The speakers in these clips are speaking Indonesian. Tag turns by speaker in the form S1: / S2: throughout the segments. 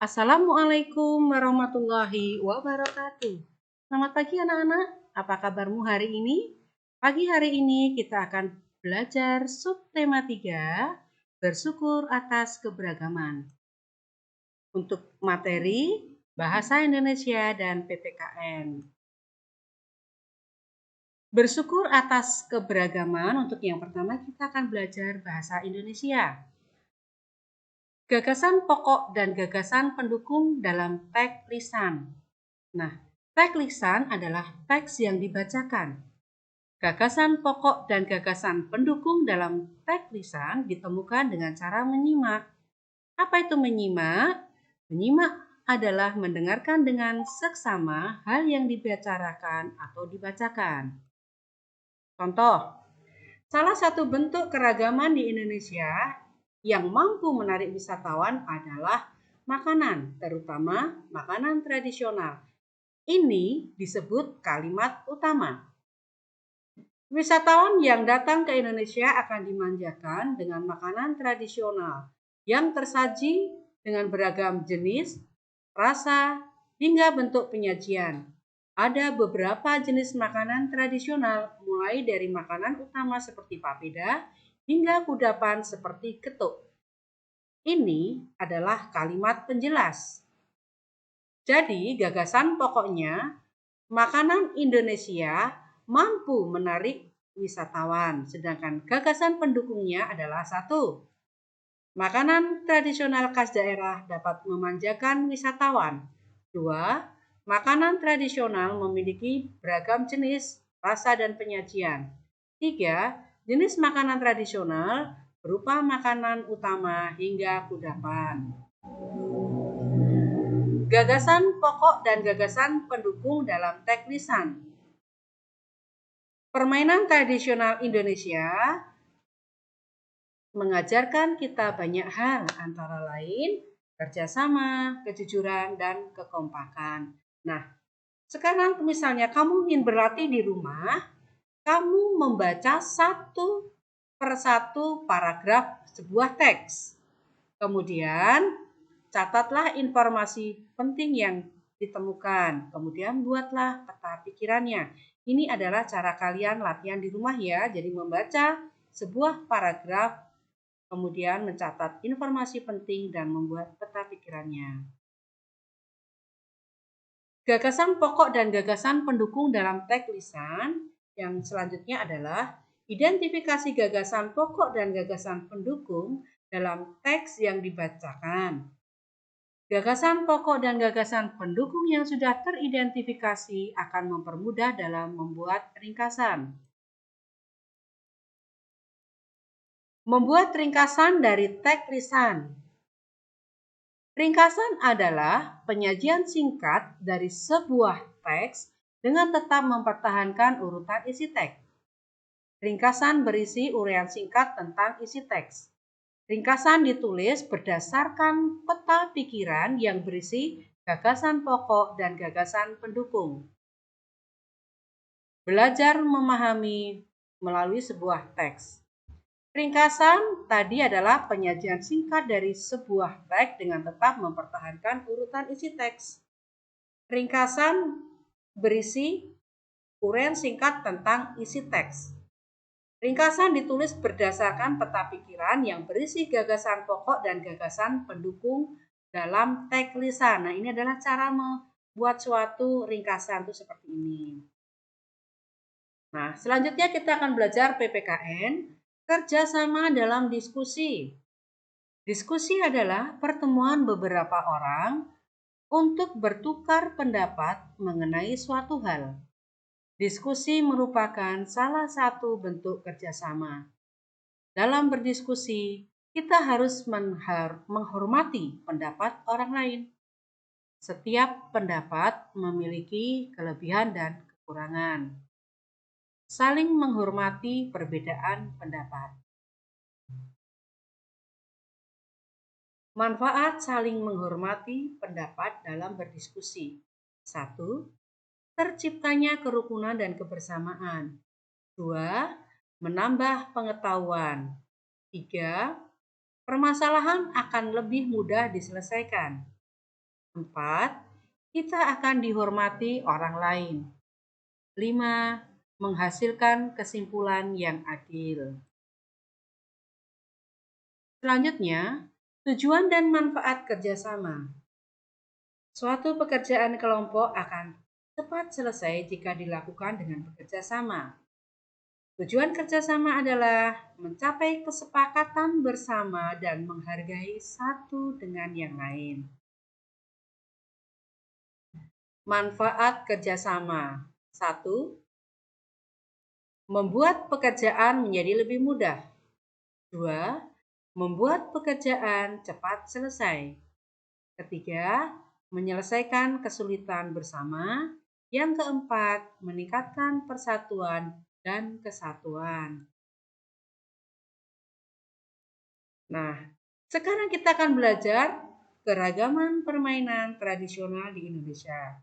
S1: Assalamualaikum warahmatullahi wabarakatuh. Selamat pagi anak-anak, apa kabarmu hari ini? Pagi hari ini kita akan belajar subtema 3, bersyukur atas keberagaman. Untuk materi Bahasa Indonesia dan PPKN. Bersyukur atas keberagaman, untuk yang pertama kita akan belajar Bahasa Indonesia. Gagasan pokok dan gagasan pendukung dalam teks lisan. Nah, teks lisan adalah teks yang dibacakan. Gagasan pokok dan gagasan pendukung dalam teks lisan ditemukan dengan cara menyimak. Apa itu menyimak? Menyimak adalah mendengarkan dengan seksama hal yang dibicarakan atau dibacakan. Contoh, salah satu bentuk keragaman di Indonesia yang mampu menarik wisatawan adalah makanan, terutama makanan tradisional. Ini disebut kalimat utama. Wisatawan yang datang ke Indonesia akan dimanjakan dengan makanan tradisional yang tersaji dengan beragam jenis, rasa, hingga bentuk penyajian. Ada beberapa jenis makanan tradisional, mulai dari makanan utama seperti papeda hingga kudapan seperti getuk. Ini adalah kalimat penjelas. Jadi, gagasan pokoknya, makanan Indonesia mampu menarik wisatawan, sedangkan gagasan pendukungnya adalah 1. Makanan tradisional khas daerah dapat memanjakan wisatawan. 2. Makanan tradisional memiliki beragam jenis, rasa, dan penyajian. 3. Jenis makanan tradisional berupa makanan utama hingga kudapan. Gagasan pokok dan gagasan pendukung dalam teks lisan. Permainan tradisional Indonesia mengajarkan kita banyak hal, antara lain kerjasama, kejujuran, dan kekompakan. Nah, sekarang misalnya kamu ingin berlatih di rumah, kamu membaca satu persatu paragraf sebuah teks. Kemudian catatlah informasi penting yang ditemukan. Kemudian buatlah peta pikirannya. Ini adalah cara kalian latihan di rumah ya. Jadi membaca sebuah paragraf, kemudian mencatat informasi penting dan membuat peta pikirannya. Gagasan pokok dan gagasan pendukung dalam teks lisan yang selanjutnya adalah identifikasi gagasan pokok dan gagasan pendukung dalam teks yang dibacakan. Gagasan pokok dan gagasan pendukung yang sudah teridentifikasi akan mempermudah dalam membuat ringkasan. Membuat ringkasan dari teks lisan. Ringkasan adalah penyajian singkat dari sebuah teks dengan tetap mempertahankan urutan isi teks. Ringkasan berisi uraian singkat tentang isi teks. Ringkasan ditulis berdasarkan peta pikiran yang berisi gagasan pokok dan gagasan pendukung. Belajar memahami melalui sebuah teks. Ringkasan tadi adalah penyajian singkat dari sebuah teks dengan tetap mempertahankan urutan isi teks. Ringkasan berisi uraian singkat tentang isi teks. Ringkasan ditulis berdasarkan peta pikiran yang berisi gagasan pokok dan gagasan pendukung dalam teks lisan. Nah, ini adalah cara membuat suatu ringkasan itu seperti ini. Nah, selanjutnya kita akan belajar PPKN, kerjasama dalam diskusi. Diskusi adalah pertemuan beberapa orang untuk bertukar pendapat mengenai suatu hal. Diskusi merupakan salah satu bentuk kerjasama. Dalam berdiskusi, kita harus menghormati pendapat orang lain. Setiap pendapat memiliki kelebihan dan kekurangan. Saling menghormati perbedaan pendapat. Manfaat saling menghormati pendapat dalam berdiskusi. 1. Terciptanya kerukunan dan kebersamaan. 2. Menambah pengetahuan. 3. Permasalahan akan lebih mudah diselesaikan. 4. Kita akan dihormati orang lain. 5. Menghasilkan kesimpulan yang adil. Selanjutnya, tujuan dan manfaat kerjasama. Suatu pekerjaan kelompok akan cepat selesai jika dilakukan dengan bekerja sama. Tujuan kerjasama adalah mencapai kesepakatan bersama dan menghargai satu dengan yang lain. Manfaat kerjasama. 1. Membuat pekerjaan menjadi lebih mudah. 2. Membuat pekerjaan cepat selesai. 3. Menyelesaikan kesulitan bersama. Yang keempat, meningkatkan persatuan dan kesatuan. Nah, sekarang kita akan belajar keragaman permainan tradisional di Indonesia.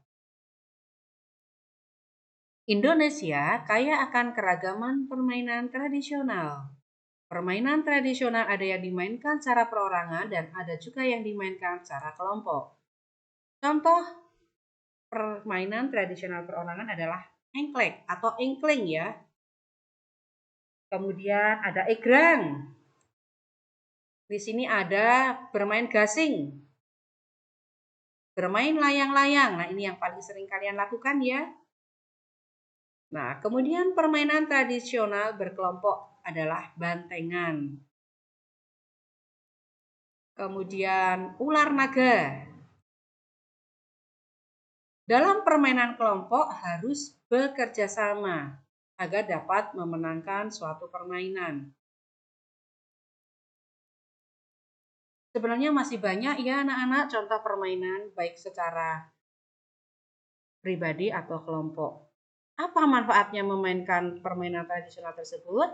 S1: Indonesia kaya akan keragaman permainan tradisional. Permainan tradisional ada yang dimainkan secara perorangan dan ada juga yang dimainkan secara kelompok. Contoh permainan tradisional perorangan adalah engklek atau engkling ya. Kemudian ada egrang. Di sini ada bermain gasing. Bermain layang-layang. Nah, ini yang paling sering kalian lakukan ya. Nah, kemudian permainan tradisional berkelompok adalah bantengan. Kemudian ular naga. Dalam permainan kelompok harus bekerja sama agar dapat memenangkan suatu permainan. Sebenarnya masih banyak ya anak-anak contoh permainan baik secara pribadi atau kelompok. Apa manfaatnya memainkan permainan tradisional tersebut?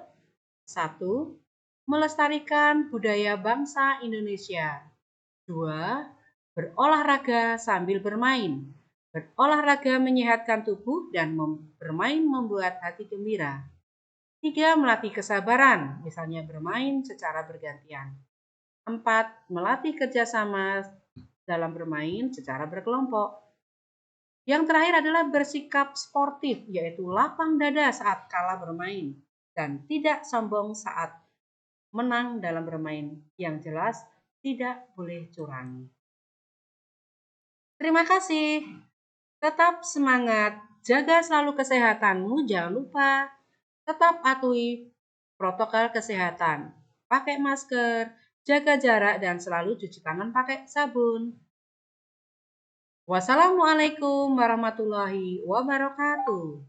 S1: 1. Melestarikan budaya bangsa Indonesia. 2. Berolahraga sambil bermain. Berolahraga menyehatkan tubuh dan bermain membuat hati gembira. 3. Melatih kesabaran, misalnya bermain secara bergantian. 4. Melatih kerjasama dalam bermain secara berkelompok. Yang terakhir adalah bersikap sportif, yaitu lapang dada saat kalah bermain dan tidak sombong saat menang dalam bermain. Yang jelas, tidak boleh curang. Terima kasih. Tetap semangat, jaga selalu kesehatanmu, jangan lupa tetap patuhi protokol kesehatan. Pakai masker, jaga jarak, dan selalu cuci tangan pakai sabun. Wassalamualaikum warahmatullahi wabarakatuh.